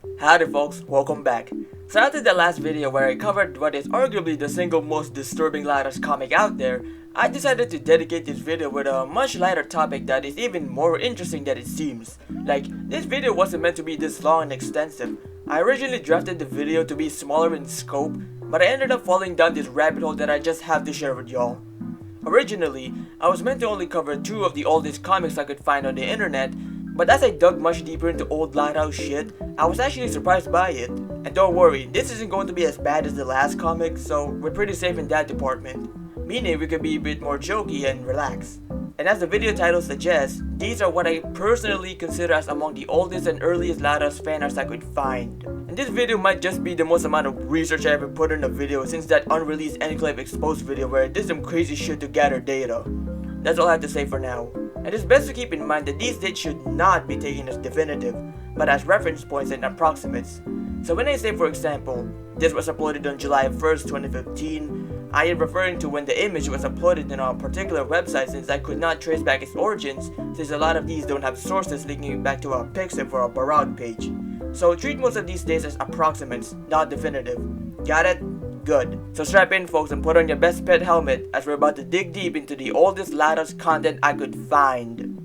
Howdy folks, welcome back. So after the last video where I covered what is arguably the single most disturbing lightest comic out there, I decided to dedicate this video with a much lighter topic that is even more interesting than it seems. Like, this video wasn't meant to be this long and extensive. I originally drafted the video to be smaller in scope, but I ended up falling down this rabbit hole that I just have to share with y'all. Originally, I was meant to only cover 2 of the oldest comics I could find on the internet, but as I dug much deeper into old Lighthouse shit, I was actually surprised by it. And don't worry, this isn't going to be as bad as the last comic, so we're pretty safe in that department. Meaning we can be a bit more jokey and relaxed. And as the video title suggests, these are what I personally consider as among the oldest and earliest Lighthouse fan arts I could find. And this video might just be the most amount of research I ever put in a video since that unreleased Enclave Exposed video where I did some crazy shit to gather data. That's all I have to say for now. And it's best to keep in mind that these dates should not be taken as definitive, but as reference points and approximates. So when I say, for example, this was uploaded on July 1st, 2015, I am referring to when the image was uploaded on a particular website since I could not trace back its origins since a lot of these don't have sources linking it back to a Pixel or a Barod page. So treat most of these dates as approximates, not definitive. Got it? Good. So strap in folks and put on your best pet helmet as we're about to dig deep into the oldest Lighthouse content I could find.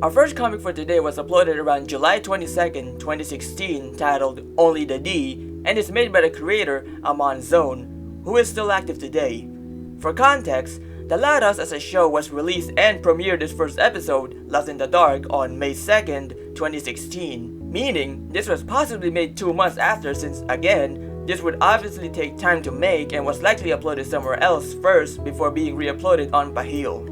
Our first comic for today was uploaded around July 22nd, 2016 titled Only the D and is made by the creator AmonzONE, who is still active today. For context, The Lighthouse as a show was released and premiered its first episode, Lost in the Dark, on May 2nd, 2016, meaning this was possibly made 2 months after since, again, this would obviously take time to make and was likely uploaded somewhere else first before being re-uploaded on Pahil.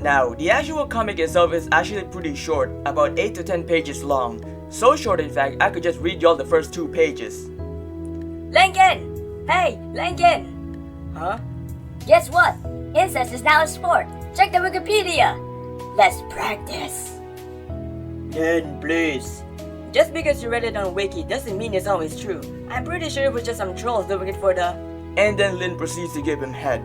Now, the actual comic itself is actually pretty short, about 8 to 10 pages long, so short in fact I could just read y'all the first 2 pages. Lincoln! Hey, Lincoln! Huh? Guess what? Incest is now a sport. Check the Wikipedia. Let's practice. Len, please. Just because you read it on Wiki doesn't mean it's always true. I'm pretty sure it was just some trolls doing it for the... And then Lin proceeds to give him head.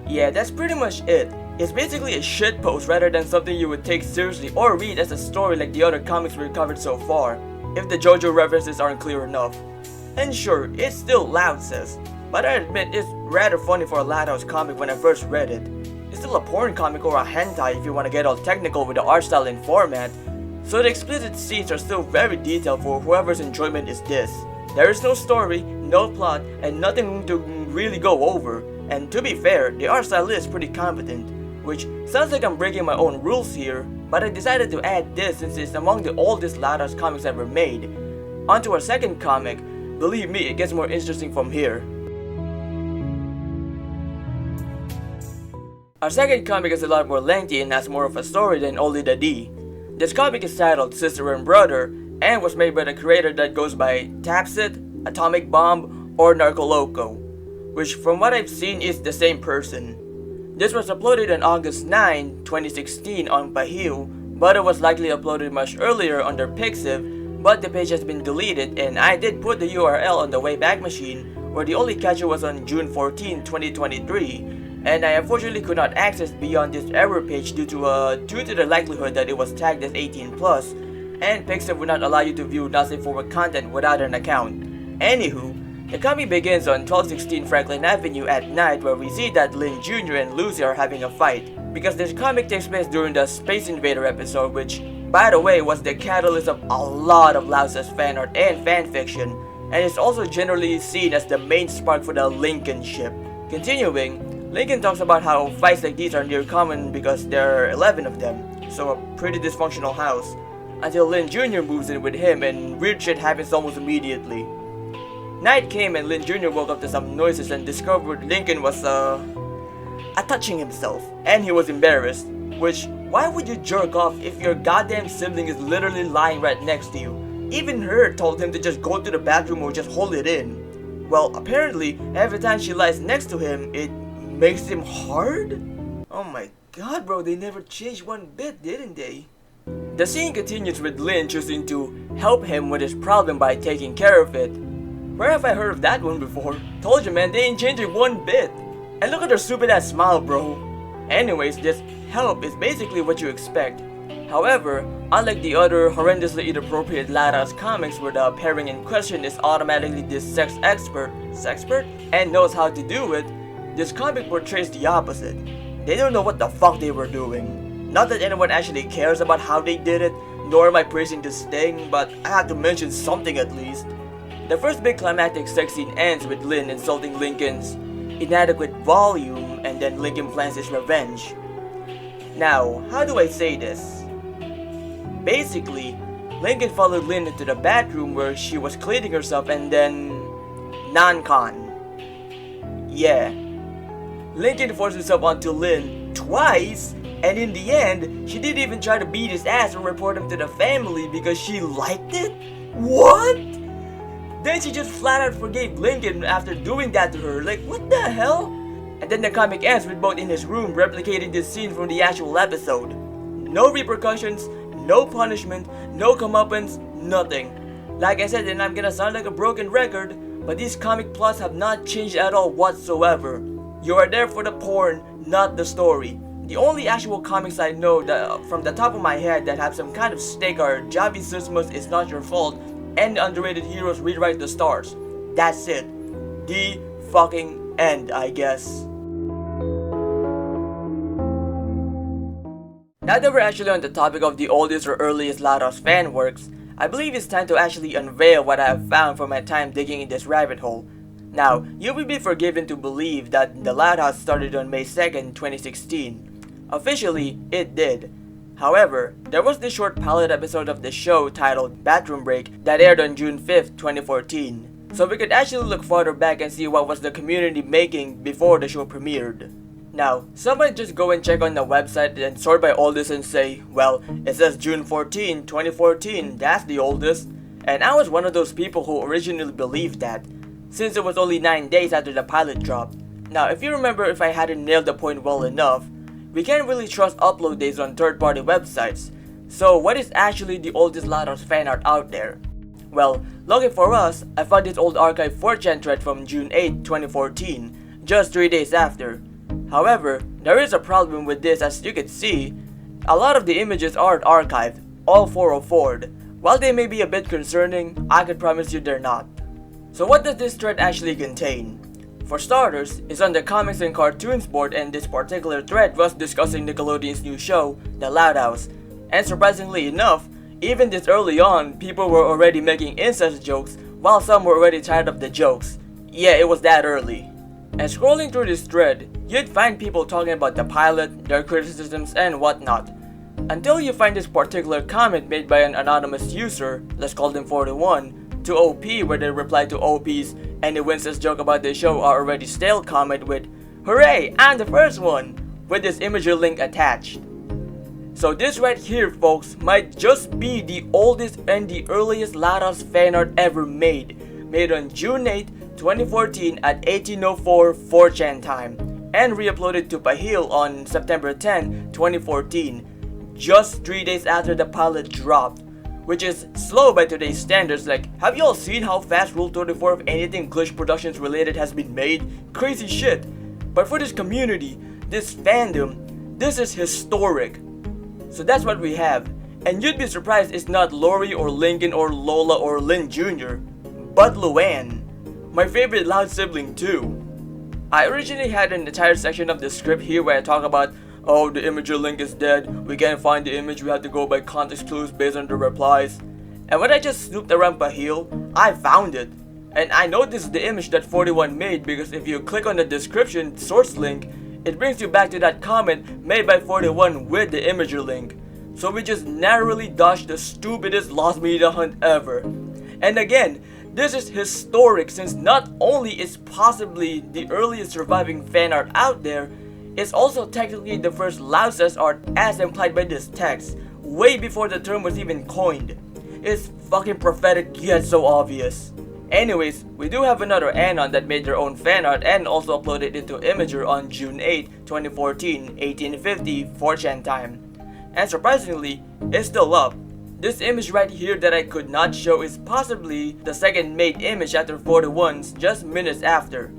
Yeah, that's pretty much it. It's basically a shitpost rather than something you would take seriously or read as a story like the other comics we've covered so far, if the JoJo references aren't clear enough. And sure, it's still loud sis, but I admit it's rather funny for a Lighthouse comic when I first read it. It's still a porn comic or a hentai if you want to get all technical with the art style and format, so the explicit scenes are still very detailed for whoever's enjoyment is this. There is no story, no plot, and nothing to really go over, and to be fair, the art style is pretty competent, which sounds like I'm breaking my own rules here, but I decided to add this since it's among the oldest Lighthouse comics ever made. On to our second comic. Believe me, it gets more interesting from here. Our second comic is a lot more lengthy and has more of a story than Only the D. This comic is titled Sister and Brother and was made by the creator that goes by Tapset, Atomic Bomb, or Narcoloco, which from what I've seen is the same person. This was uploaded on August 9, 2016 on Pahil, but it was likely uploaded much earlier under Pixiv, but the page has been deleted and I did put the URL on the Wayback Machine, where the only catcher was on June 14, 2023, and I unfortunately could not access beyond this error page due to the likelihood that it was tagged as 18+, and Pixiv would not allow you to view not safe for work content without an account. Anywho, the comic begins on 1216 Franklin Avenue at night where we see that Lin Jr. and Lucy are having a fight, because this comic takes place during the Space Invader episode, which, by the way, was the catalyst of a lot of Lighthouse fan art and fanfiction, and is also generally seen as the main spark for the Lincoln ship. Continuing, Lincoln talks about how fights like these are near common because there are 11 of them, so a pretty dysfunctional house, until Lin Jr. moves in with him and weird shit happens almost immediately. Night came and Lin Jr. woke up to some noises and discovered Lincoln was touching himself, and he was embarrassed, which, why would you jerk off if your goddamn sibling is literally lying right next to you? Even her told him to just go to the bathroom or just hold it in. Well, apparently, every time she lies next to him, it makes him hard? Oh my god bro, they never changed one bit, didn't they? The scene continues with Lin choosing to help him with his problem by taking care of it. Where have I heard of that one before? Told you man, they ain't changing one bit. And look at her stupid ass smile bro. Anyways, this help is basically what you expect. However, unlike the other horrendously inappropriate Lara's comics where the pairing in question is automatically this sex expert, and knows how to do it, this comic portrays the opposite. They don't know what the fuck they were doing. Not that anyone actually cares about how they did it, nor am I praising this thing, but I have to mention something at least. The first big climactic sex scene ends with Lynn insulting Lincoln's inadequate volume, and then Lincoln plans his revenge. Now, how do I say this? Basically, Lincoln followed Lynn into the bathroom where she was cleaning herself and then... non-con. Yeah. Lincoln forced himself onto Lynn twice, and in the end, she didn't even try to beat his ass or report him to the family because she liked it? What? Then she just flat out forgave Lincoln after doing that to her, like what the hell? And then the comic ends with both in his room replicating this scene from the actual episode. No repercussions, no punishment, no comeuppance, nothing. Like I said, and I'm gonna sound like a broken record, but these comic plots have not changed at all whatsoever. You are there for the porn, not the story. The only actual comics I know that, from the top of my head that have some kind of stake are Javi Suzuma's It's Not Your Fault and Underrated Heroes Rewrite the Stars. That's it. The fucking end, I guess. Now that we're actually on the topic of the oldest or earliest Lara's fan works, I believe it's time to actually unveil what I have found from my time digging in this rabbit hole. Now, you will be forgiven to believe that the Lighthouse started on May 2nd, 2016. Officially, it did. However, there was this short pilot episode of the show titled Bathroom Break that aired on June 5th, 2014. So we could actually look farther back and see what was the community making before the show premiered. Now, somebody just go and check on the website and sort by oldest and say, well, it says June 14, 2014, that's the oldest. And I was one of those people who originally believed that, since it was only 9 days after the pilot dropped. Now, if you remember, if I hadn't nailed the point well enough, we can't really trust upload dates on third-party websites. So what is actually the oldest Lara's fan art out there? Well, lucky for us, I found this old archive 4chan thread from June 8, 2014, just 3 days after. However, there is a problem with this. As you can see, a lot of the images aren't archived, all 404'd. While they may be a bit concerning, I can promise you they're not. So what does this thread actually contain? For starters, it's on the comics and cartoons board, and this particular thread was discussing Nickelodeon's new show, The Loud House. And surprisingly enough, even this early on, people were already making incest jokes, while some were already tired of the jokes. Yeah, it was that early. And scrolling through this thread, you'd find people talking about the pilot, their criticisms, and whatnot. Until you find this particular comment made by an anonymous user, let's call them 41, to OP, where they reply to OP's "Any Winston's joke about the show are already stale" comment with "Hooray, I'm the first one!" with this imagery link attached. So this right here, folks, might just be the oldest and the earliest Lara's fan art ever made on June 8, 2014 at 1804 4chan time, and re-uploaded to Pahil on September 10, 2014, just 3 days after the pilot dropped, which is slow by today's standards. Like, have you all seen how fast Rule 34 of anything Glitch Productions related has been made? Crazy shit. But for this community, this fandom, this is historic. So that's what we have, and you'd be surprised it's not Lori or Lincoln or Lola or Lynn Jr., but Luann, my favorite loud sibling too. I originally had an entire section of the script here where I talk about, oh, the imager link is dead, we can't find the image, we have to go by context clues based on the replies. And when I just snooped around Pahil, I found it. And I know this is the image that 41 made because if you click on the description source link, it brings you back to that comment made by 41 with the imager link. So we just narrowly dodged the stupidest lost media hunt ever. And again, this is historic since not only is possibly the earliest surviving fan art out there, it's also technically the first Lausas art as implied by this text, way before the term was even coined. It's fucking prophetic yet so obvious. Anyways, we do have another Anon that made their own fan art and also uploaded it to Imager on June 8, 2014, 1850 4chan time. And surprisingly, it's still up. This image right here that I could not show is possibly the second made image after 41's just minutes after.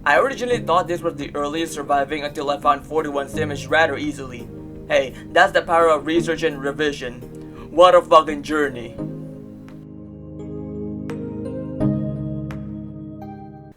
I originally thought this was the earliest surviving until I found 41's image rather easily. Hey, that's the power of research and revision. What a fucking journey.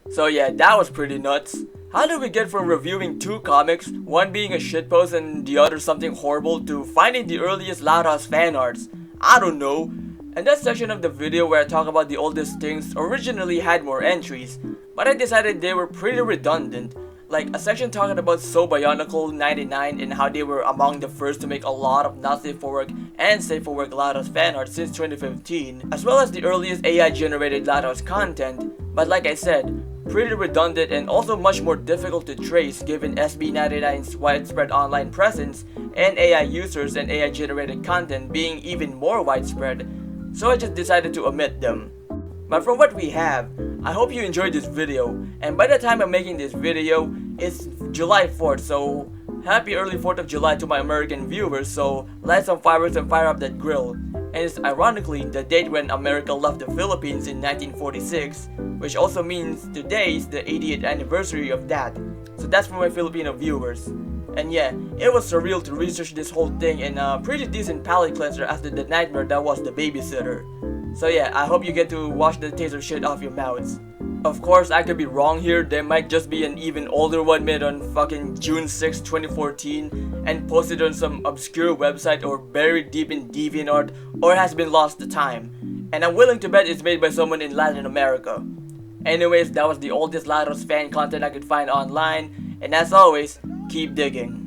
So yeah, that was pretty nuts. How did we get from reviewing 2 comics, one being a shitpost and the other something horrible, to finding the earliest Loud House fan arts? I don't know. And that section of the video where I talk about the oldest things originally had more entries, but I decided they were pretty redundant. Like a section talking about So Bionicle 99 and how they were among the first to make a lot of not safe for work and safe for work Loud House fan art since 2015, as well as the earliest AI generated Loud House content. But like I said, pretty redundant and also much more difficult to trace given SB99's widespread online presence and AI users and AI generated content being even more widespread, so I just decided to omit them. But from what we have, I hope you enjoyed this video, and by the time I'm making this video, it's July 4th, so happy early 4th of July to my American viewers, so light some fireworks and fire up that grill. And it's ironically the date when America left the Philippines in 1946, which also means today is the 80th anniversary of that. So that's for my Filipino viewers. And yeah, it was surreal to research this whole thing in a pretty decent palate cleanser after the nightmare that was the babysitter. So yeah, I hope you get to wash the taser shit off your mouths. Of course, I could be wrong here. There might just be an even older one made on fucking June 6, 2014 and posted on some obscure website or buried deep in DeviantArt or has been lost to time. And I'm willing to bet it's made by someone in Latin America. Anyways, that was the oldest Loud House fan content I could find online, and as always, keep digging.